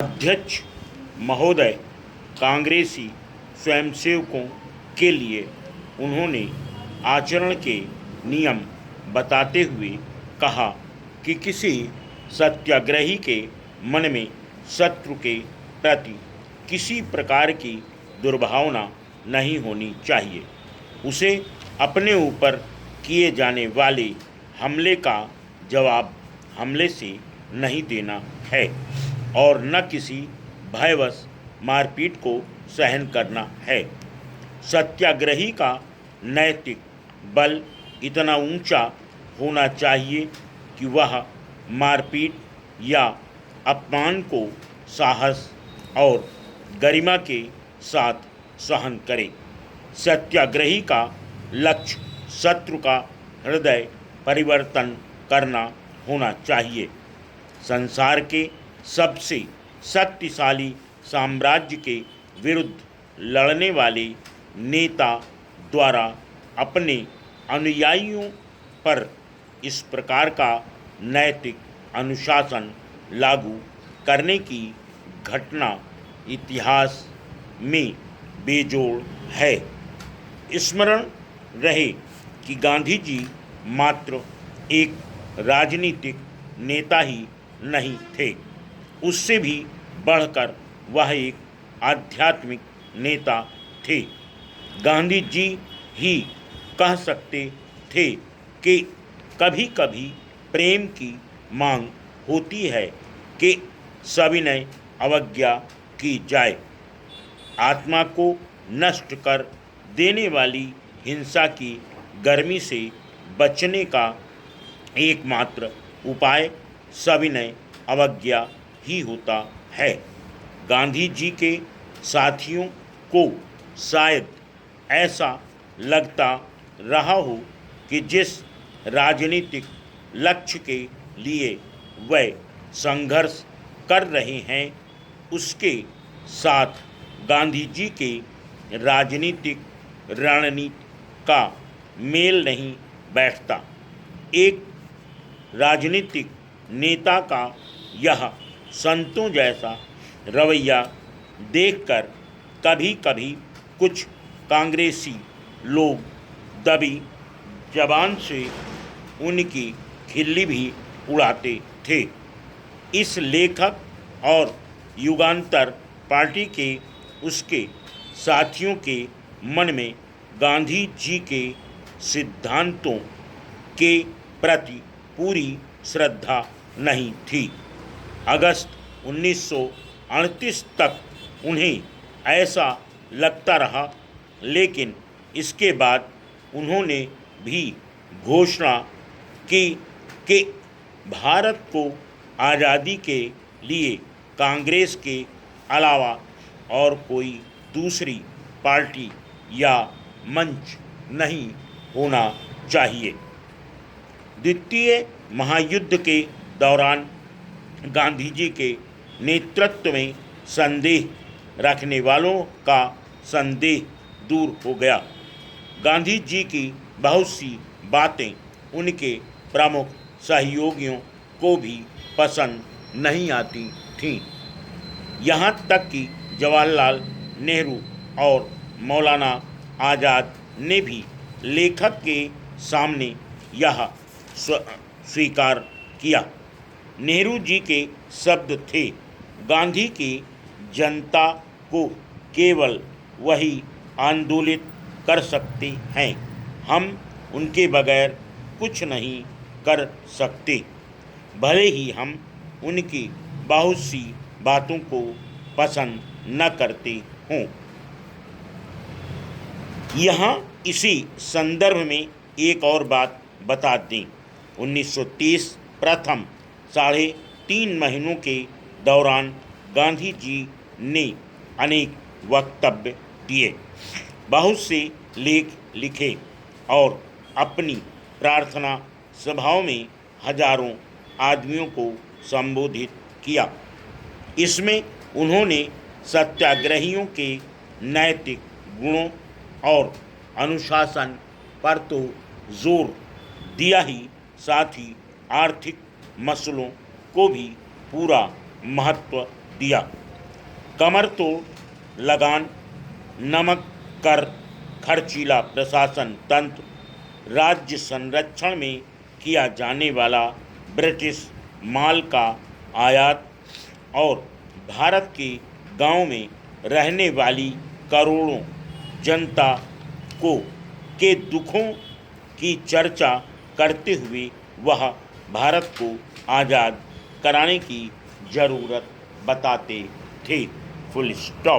अध्यक्ष महोदय कांग्रेसी स्वयंसेवकों के लिए उन्होंने आचरण के नियम बताते हुए कहा कि किसी सत्याग्रही के मन में शत्रु के प्रति किसी प्रकार की दुर्भावना नहीं होनी चाहिए। उसे अपने ऊपर किए जाने वाले हमले का जवाब हमले से नहीं देना है और न किसी भयवश मारपीट को सहन करना है। सत्याग्रही का नैतिक बल इतना ऊंचा होना चाहिए कि वह मारपीट या अपमान को साहस और गरिमा के साथ सहन करे। सत्याग्रही का लक्ष्य शत्रु का हृदय परिवर्तन करना होना चाहिए। संसार के सबसे शक्तिशाली साम्राज्य के विरुद्ध लड़ने वाले नेता द्वारा अपने अनुयायियों पर इस प्रकार का नैतिक अनुशासन लागू करने की घटना इतिहास में बेजोड़ है। स्मरण रहे कि गांधी जी मात्र एक राजनीतिक नेता ही नहीं थे, उससे भी बढ़कर वह एक आध्यात्मिक नेता थे। गांधी जी ही कह सकते थे कि कभी कभी प्रेम की मांग होती है कि सविनय अवज्ञा की जाए। आत्मा को नष्ट कर देने वाली हिंसा की गर्मी से बचने का एकमात्र उपाय सविनय अवज्ञा ही होता है। गांधी जी के साथियों को शायद ऐसा लगता रहा हो कि जिस राजनीतिक लक्ष्य के लिए वे संघर्ष कर रहे हैं उसके साथ गांधी जी के राजनीतिक रणनीति का मेल नहीं बैठता। एक राजनीतिक नेता का यह संतों जैसा रवैया देखकर कभी कभी कुछ कांग्रेसी लोग दबी जबान से उनकी खिल्ली भी उड़ाते थे। इस लेखक और युगांतर पार्टी के उसके साथियों के मन में गांधी जी के सिद्धांतों के प्रति पूरी श्रद्धा नहीं थी। अगस्त 1938 तक उन्हें ऐसा लगता रहा, लेकिन इसके बाद उन्होंने भी घोषणा की कि भारत को आज़ादी के लिए कांग्रेस के अलावा और कोई दूसरी पार्टी या मंच नहीं होना चाहिए। द्वितीय महायुद्ध के दौरान गांधी जी के नेतृत्व में संदेह रखने वालों का संदेह दूर हो गया। गांधी जी की बहुत सी बातें उनके प्रमुख सहयोगियों को भी पसंद नहीं आती थीं। यहाँ तक कि जवाहरलाल नेहरू और मौलाना आज़ाद ने भी लेखक के सामने यह स्वीकार किया। नेहरू जी के शब्द थे, गांधी की जनता को केवल वही आंदोलित कर सकते हैं, हम उनके बगैर कुछ नहीं कर सकते, भले ही हम उनकी बहुत सी बातों को पसंद न करते हों। यहाँ इसी संदर्भ में एक और बात बता दें। 1930 प्रथम 3.5 महीनों के दौरान गांधी जी ने अनेक वक्तव्य दिए, बहुत से लेख लिखे और अपनी प्रार्थना सभाओं में हजारों आदमियों को संबोधित किया। इसमें उन्होंने सत्याग्रहियों के नैतिक गुणों और अनुशासन पर तो जोर दिया ही, साथ ही आर्थिक मसलों को भी पूरा महत्व दिया। कमर तोड़ लगान, नमक कर, खर्चीला प्रशासन तंत्र, राज्य संरक्षण में किया जाने वाला ब्रिटिश माल का आयात और भारत के गांव में रहने वाली करोड़ों जनता को के दुखों की चर्चा करते हुए वह भारत को आज़ाद कराने की ज़रूरत बताते थे। Full stop.